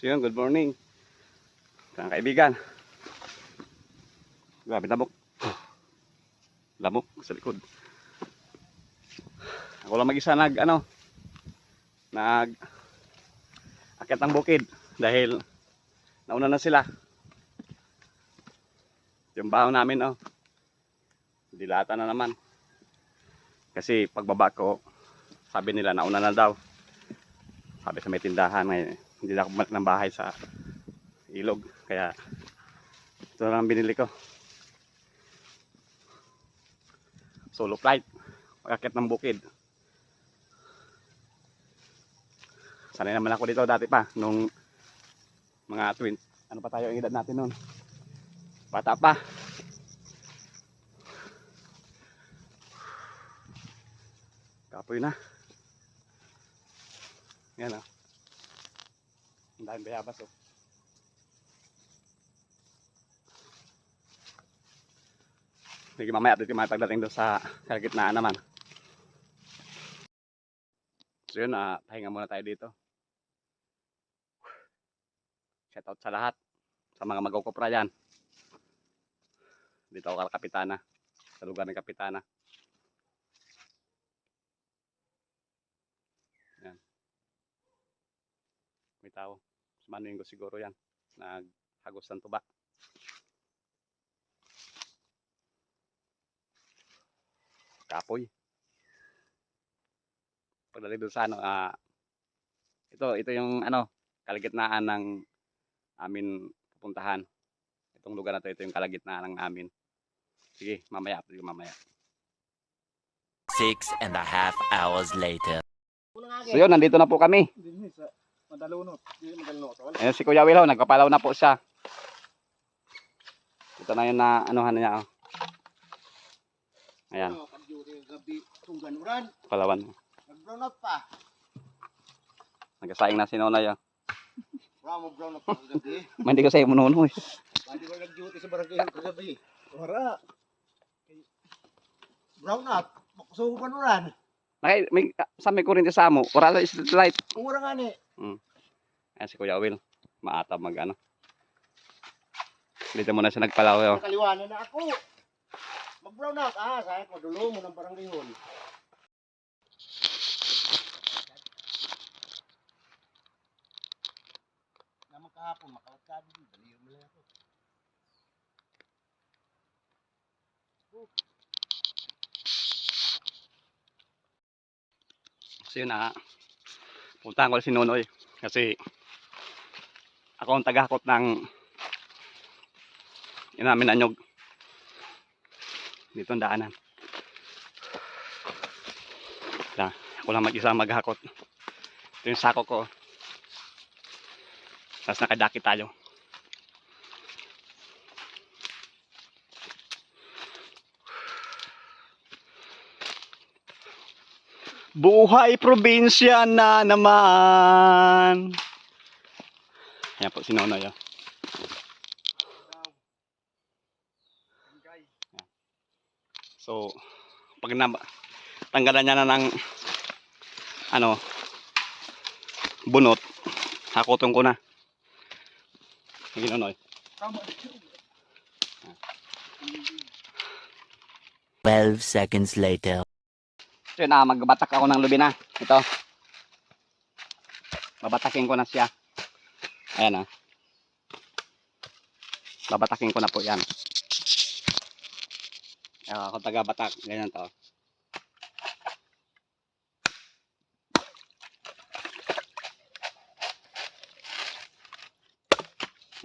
So yun, good morning. Mga kaibigan. Grabe lamok. Lamok sa likod. Ako lang mag-isa nag akyat ng bukid dahil nauna na sila. Yung baho namin dilata na naman. Kasi pagbaba ko, sabi nila nauna na daw. Sabi sa may tindahan, hindi na ako bumalik ng bahay sa ilog. Kaya ito na lang binili ko. Solo flight. Pag-akyat ng bukid. Sanay naman ako dito dati pa. Nung mga ano pa tayo ang edad natin noon. Bata pa. Kapoy na. Yan ang daming bayabas Sige, mamaya dito may pagdating doon sa kalagitnaan naman. So yun, pahinga muna tayo dito. Shout out sa lahat. Sa mga magkukupra dyan. Dito ako Kapitana. Sa lugar ng Kapitana. Yan. May tao. Manuinggo siguro yan. Naghagos ng tuba. Kapoy. Pagdating doon sa ito yung kalagitnaan ng amin pupuntahan. Itong lugar na ito yung kalagitnaan ng amin. Sige, mamaya. 6.5 hours later. So yun, nandito na po kami. Ayan si Kuya Will, nagpapalaw na po siya. Ito na yun na anuhan niya. Ayan. Palawan. Nag-brown out pa. Nagkasaing na si Nonay. Brown out pa kagabi. Hindi ko sa'yo manunoy. Hindi ko nag-duty sa barangay kagabi. Wala. Brown out. Makusuko pa nuran. Sa may kurinti sa amo. Wala sa street light. Ura nga ni. Ayan si Kuya Will. Maatab Dito muna siya nagpalaw. Nakaliwanan na ako. Mag-brown out. Sayang ko. Dulo mo ng barangay hall. Naman kahapon. Makawat-kado. Daliyo mo lang ako. So yun puntahan ko si Nonoy. Kasi ako ang tagahakot ng namin anyog. Dito ang daanan. Ako lang mag-isa maghakot. Ito yung sako ko. Tapos nakadaki tayo. Buhay probinsya na naman. Ayan po si Nonoy. So, pag tanggalan niya na ng bunot, hakutin ko na. Sige, Nonoy. 12 seconds later. So yun, magbatak ako ng lubina. Ito. Babatakin ko na siya. Ayan babatakin ko na po yan. Ako taga-batak. Ganyan to.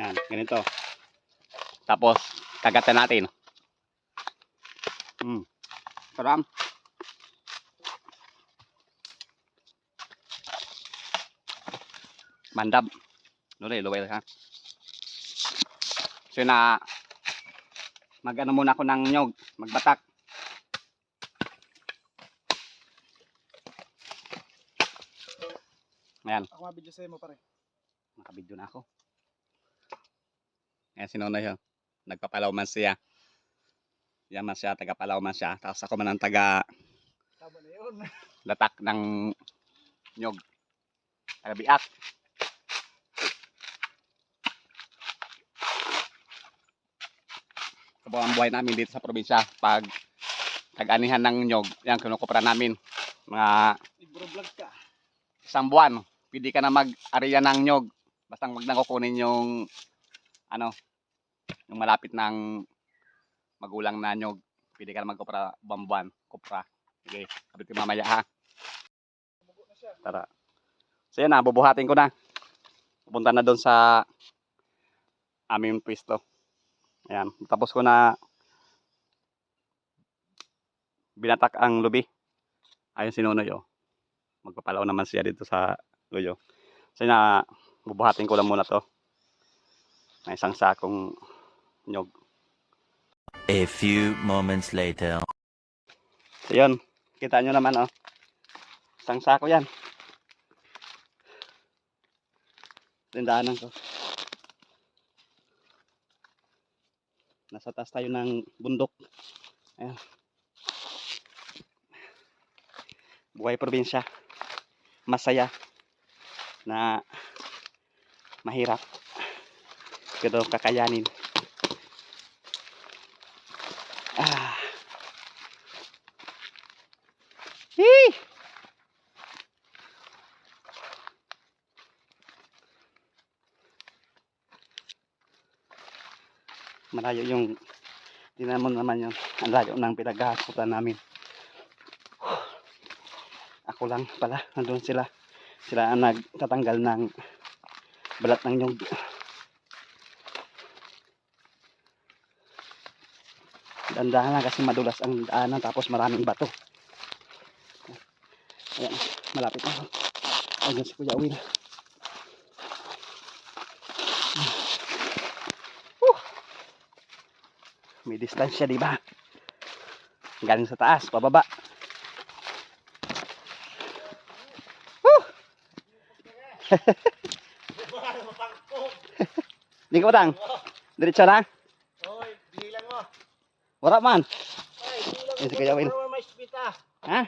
Yan, ganito. Tapos, kagatan natin. Saram. Mandab. Luway ha. So mag-ano muna ako ng nyog. Magbatak. Ayan. Ako mabidyo sa'yo mo pare. Nakabidyo na ako. Ayan si Nonoy. Nagpapalaw man siya. Yan man siya. Taga-palaw man siya. Tapos ako man ang taga Tama na yun. latak ng nyog. Taga-biak. Ito po ang buhay namin dito sa probinsya. Pag tag-anihan ng nyog, yan, kinukupra namin. Mga Nag-vlog ka. isang buwan, pwede ka na mag-ariya ng nyog. Basta wag na kukunin yung, ano, yung malapit ng magulang na nyog. Pwede ka na magkupra buwan, kupra. Sige, sabi ko mamaya ha. Tara. So yan na, bubuhatin ko na. Pupunta na doon sa aming pwesto. Ayan, tapos ko na binatak ang lubi. Ayun si Nonoy, oh. Magpapalaw naman siya dito sa luyo. So na, bubuhatin ko lang muna to. May isang sakong nyog. A few moments later. So yun, kita nyo naman, oh. Isang sako yan. Tindaanan ko. Nasa taas tayo ng bundok. Ayan. Buhay probinsya. Masaya. Na mahirap. Pero kakayanin. Ah. Hee! Malayo yung tingnan mo naman yun. Ang layo ng pinaghahakutan namin. Ako lang pala. Nandun sila. Sila ang nagtatanggal ng balat ng nyug. Dandahan lang kasi madulas ang daanan tapos maraming bato. Ayan. Malapit na ako. Ayan si Kuya Will. May distansya, di ba? Galing sa taas, pababa. Di ko tang. Diretso na. Oy, bilang mo. Wala man. Ay, bilang Yes, Kuya Will. Paano man ma-estimate Ha?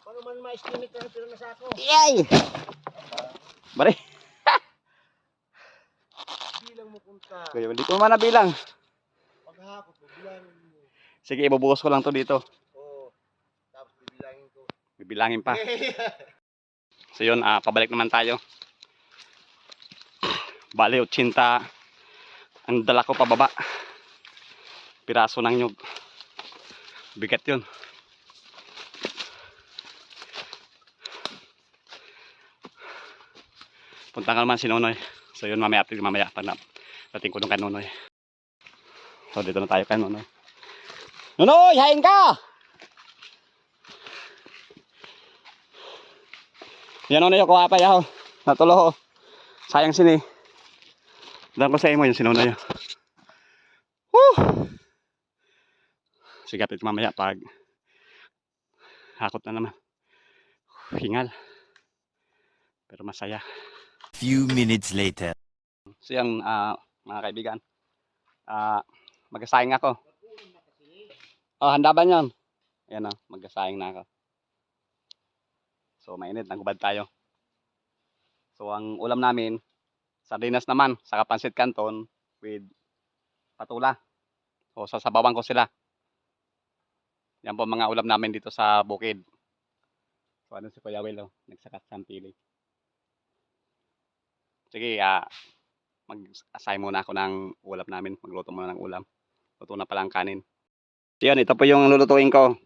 Paano man ma-estimate ang pila na sako? Yay! Bari. Bilang mo punta. Kuya Will, di ko man nabilang. Paghahakot mo, bilangin mo. Sige, ibubuhos ko lang to dito. Oo. Tapos bibilangin ko. Bibilangin pa. So yun, pabalik naman tayo. Bale, 80 ang dala ko pababa. Piraso ng nyug. Bigat yun. Punta ka naman si Nonoy. So yun, mamaya pag dating ko nung kay Nonoy. So dito na tayo kay Nonoy. Nonoy, hain ka! Yan Nonoy, kuha pa yaw. Natulo ho. Sayang sini. Dan ko sa imo yung Nonoy. Woo! Sigat ito mamaya pag hakot na naman. Hingal. Pero masaya. Few minutes later. So yan, mga kaibigan. Magsasaing ako. Oh, handa ba yan? Ayan o, magsasaing na ako. So mainit, nagubad tayo. So ang ulam namin, sardinas naman, saka pansit canton with patula. O sasabawan ko sila. Yan po mga ulam namin dito sa bukid. So ano si Kuya Will, nagsakat ng pili. Sige, mag-assign muna ako ng ulam namin. Magluto muna ng ulam. Luto na pala ang kanin. So yun, ito po yung lulutuin ko.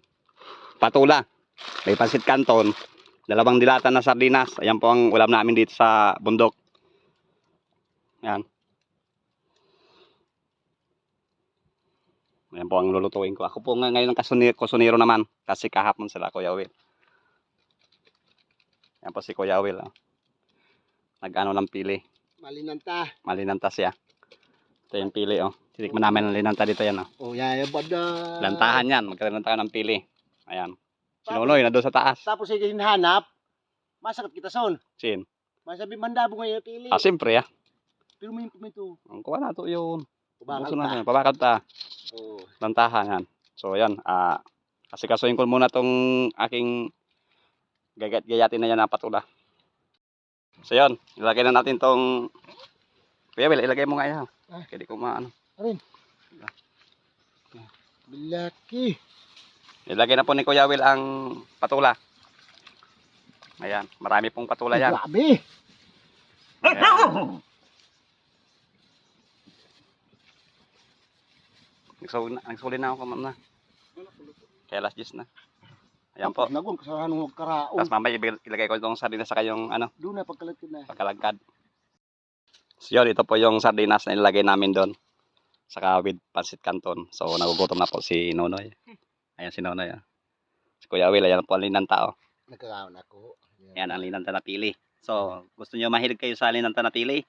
Patula. May pansit canton. 2 dilata na sardinas. Ayan po ang ulam namin dito sa bundok. Ayan. Ayan po ang lulutuin ko. Ako po ngayon ang kusunero naman. Kasi kahapon sila Kuya Will. Ayan po si Kuya Will. Oh. Nag-ano ng pili. Malinanta. Malinanta siya. Ito yung pili, oh. Titikman namin ng linanta dito yan, oh. Oh, yaya bada. Lantahan yan. Magkalinanta ka ng pili. Ayan. Sinunoy, nandun sa taas. Tapos sige hinhanap. Masakit kita son. Sin. Masabi mandabo ngayon pili. Siyempre, Pero may pumito. Ang kuha na ito yun. Bakal Buso pa. na, pabakal ta. Oo. Lantahan yan. So, yan. Kasi kasuhin ko muna tong aking gayatin na yan na patula. So, yan. Ilagay na natin tong... Kuya Will, ilagay mo nga yan. Kaya di ko maano. Arin. Bilaki. Nilagay na po ni Kuya Will ang patula. Ayan, marami pong patula yan. Grabe. Ayan. Nagsuli na ako na. Kaya last gis na. Ayan po. Nagong kasalanan ng karaon. Tapos mamaya ilagay ko itong sardinas sa kayong ano, Doon na pagkalagkid na. pagkalagkad. So yun, ito po yung sardinas na ilagay namin doon. Saka with pancit canton. So nagugutom na po si Nonoy. Ayan si Nonoy. Ah. Si Kuya Will, ayan po ang linanta. Oh. Nagkakaon ako. Ayan ang linanta na pili. So gusto nyo mahilig kayo sa linanta na pili?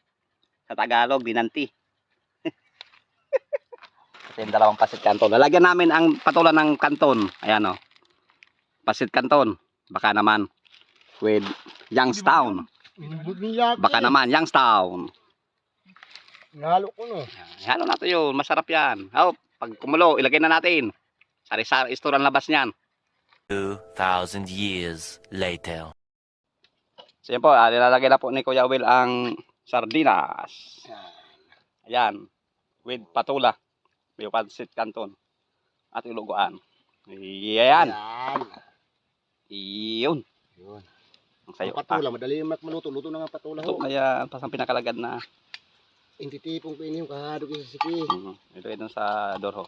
Sa Tagalog, linanti. Ito yung dalawang pancit canton. Lalagyan namin ang patula ng canton. Ayan o. Oh. Pancit canton. Baka naman. With Youngstown. Bilaki. Baka naman, Youngstown. Nalo ko no. Ano na to yun, masarap yan. Oh, pag kumulo, ilagay na natin. Sari-sari store ang labas niyan. 2,000 years later. So yan po, nilalagay na po ni Kuya Will ang sardinas. Ayan, with patula. With pancit canton. At iluguan. Ayan. Iyon. Yun. Ang sayo. Ang patula, madali yung maluto. Luto na nga patula Ito ho. kaya pasang pinakalagad na. Intitipong ko inyong kahadog isa siki. Ito sa door ho.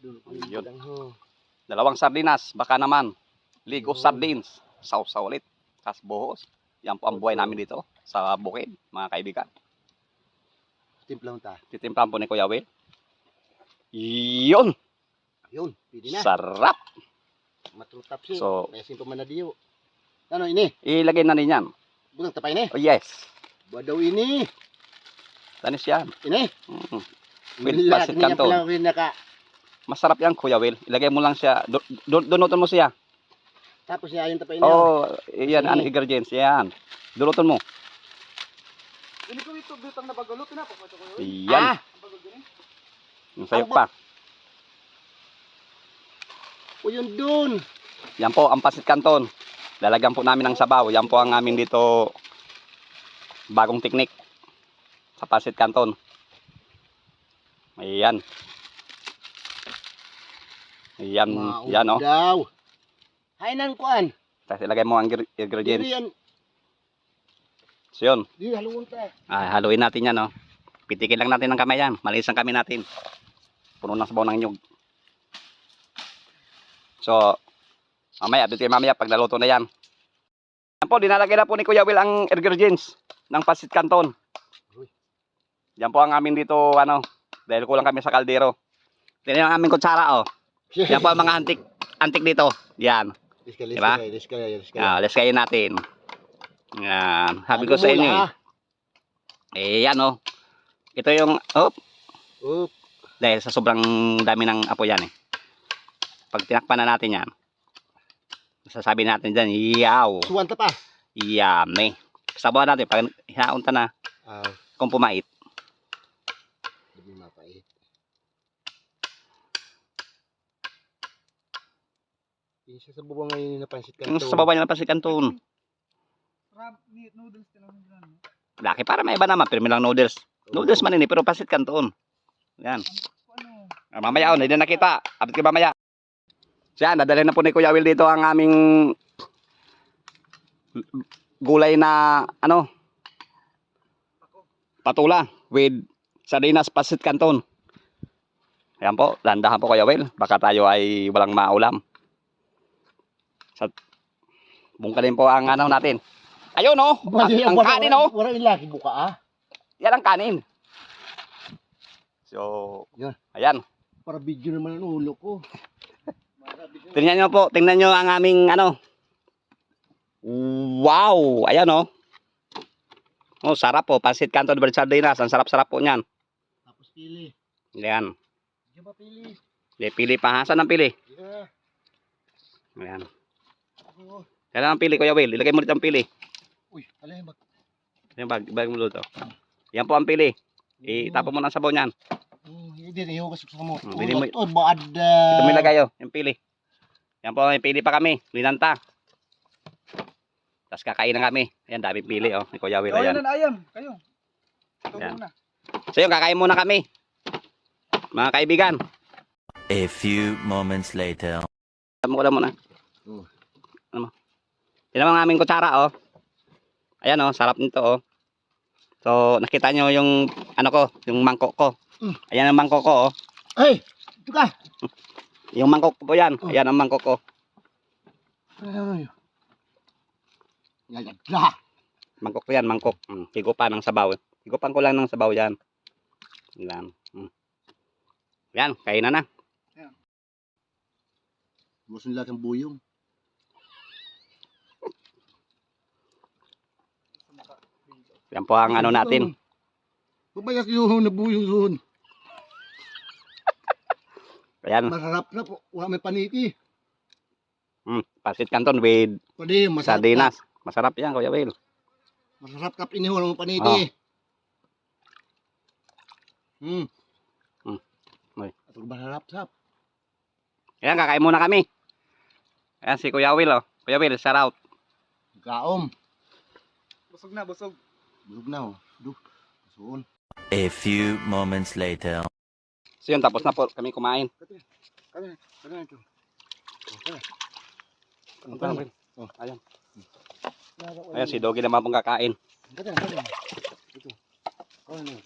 Doon ko Yun. yung ho. Dalawang sardinas, baka naman. Ligo sardines. Sausaw ulit. Tapos buhos. Yan po ang buhay namin dito sa bukid, mga kaibigan. Timplaw ta. Titimplahan po ni Kuya Will. Yun! Yun, pwede na. Sarap! Matrutap siya. So, Kaya simpa man na diyo. Ano ini? ilagay na rin yan. Bunang tapay ni. Oh yes! Badaw ini. Tanis yan. Ini. Mm. With Milak pancit niya canton. pala rin naka. Masarap yan, Kuya Will. Ilagay mo lang siya. Dunutan mo siya. Tapos niya ayun tapay niya. Oh, yan, Sige. ano, ingredients. Yan. Dunutan mo. Ini ko ito dutang na bagalot na pa ko. Yan. Ah, Yung sayo pa. o yun dun. Yan po, ang pancit canton. Lalagyan po namin ng sabaw. Yan po ang amin dito bagong teknik sa pancit canton. Ayan. Ayan, yan o. Daw. Hay nang kuan. Tapos ilagay mo ang ingredients. Dili yan. So yun, Di haluon ta. haluin natin yan o. Pitikin lang natin ng kamay yan. Malinis ang kamay natin. Puno ng sabaw ng nyug. So, mamaya, dito mamaya pag naluto na yan. Yan po, dinalagay na po ni Kuya Will ang ingredients ng pancit canton. Yan po ang amin dito, ano, dahil kulang kami sa kaldero. Yan ang aming kutsara, oh. Yan po ang mga antik dito. Yan. Diba? Let's kayo natin. Yan. Sabi ko sa inyo, eh. Yan, oh. Ito yung, oh, Oop. dahil sa sobrang dami ng apo yan, eh. Pag tinakpan na natin yan, sasabi natin dyan, yaw, Suwan ta pa. yummy. Sabawan natin, pag hinaunta na, Ah, kung pumait. hindi mapait. Isa sa bubong ngayon na pansit Yung kanto. sa baba niya ng pancit canton. Rab ni noodles tinawag nila. Laki para may iba naman, pero may lang noodles. Noodles man ini, pero pancit canton. Yan. Ano? Mamaya, hindi na nakita. Abot ka mamaya. So yan, dadalhin na po ni Kuya Will dito ang aming gulay na, ano, patula with sardinas pancit canton. Ayan po, landahan po Kuya Will. Baka tayo ay walang maulam. Sa bungkalin po ang ano natin. Ayun oh, ang kanin oh. Wala ilaki buka ah. Yan ang kanin. So, Yan. ayan. Para video naman ang ulo ko. Tingnan nyo po, tingnan nyo ang aming ano. Wow! Ayan oh. Oh, sarap po. Pancit canton with sardinas. Ang sarap-sarap po niyan. Tapos pili. Ayan. Di ba pili? Pili pa. Saan ang pili? Yeah. Ayan. Ako. Yan ang pili, Kuya Will. Ilagay mo dito ang pili. Uy, alay bag. Yan, bag mo dito. Yan po ang pili. Itapon mo ng sabaw niyan. Hindi rin yung kasok sa mo. Bili mo- Oh, bad. Ito mo ilagay oh, yung pili. Yan po, may pili pa kami. Linanta. Tapos kakain na kami. Ayan, daming pili oh. Ni Kuya Will. Oh, Ayan. yan ayam. Kayo. Ito Yan. muna. So yun, kakain muna kami. Mga kaibigan. A few moments later. Alam mo muna. Oh. Ano mo? Yan ang aming kutsara, oh. Ayan, oh. Sarap nito, oh. So, nakita nyo yung, ano ko, yung mangkok ko. Ayan ang mangkok ko, oh. Ay! Ito ka! Yung mangkok ko po yan. Ayan ang mangkok ko. Ay! Yayagla! Mangkok ko yan, mangkok. Higupan ng sabaw. Higupan ko lang ng sabaw yan. Yan. Yan, kainan na. Gusto nila ng buyong. Yan po ang ano natin. Babayas yung na buyong doon. Ayan. Masarap na po. Wala may paniki. Pasit canton with Pwede, masarap sardinas. Masarap yan, Kuya Will. ka. Masarap ka pinihol ng paniki. Ay. Ito masarap, sap. Ayan, kakain muna kami. Ayan si Kuya Will, oh. Kuya Will, shout out. Kaom. Busog na, busog. Bulog na, oh. Duh. Suon. A few moments later. So yun, tapos na po kami kumain. Kaya ito. Oh, ayan. Ayan, si Doggy naman pong kakain. Kaya. Ito.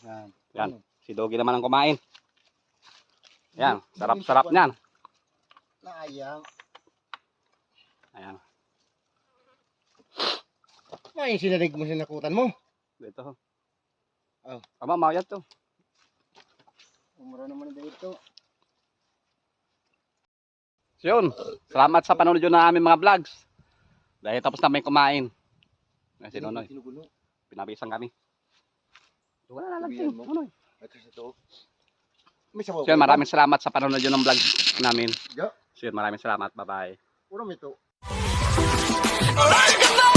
Yan. Yan, si Doggy naman ang kumain. Yan, sarap-sarap niyan. Sayang. Ayan, Ay, sinarig mo sinakutan mo. dito. Oh. Aba, mayat to. Umura naman dito. So yun, salamat sa panonood nyo na aming mga vlogs. Dahil tapos na may kumain. Ayan, si Nonoy, Sinugulo. pinabisan kami. Wala na lang Sabihan mo. Nonoy. Ito sa to. May sabaw. So yun, maraming salamat sa panonood nyo ng vlog namin. Yeah. So yun, maraming salamat. Bye-bye. Puro may to. Alright,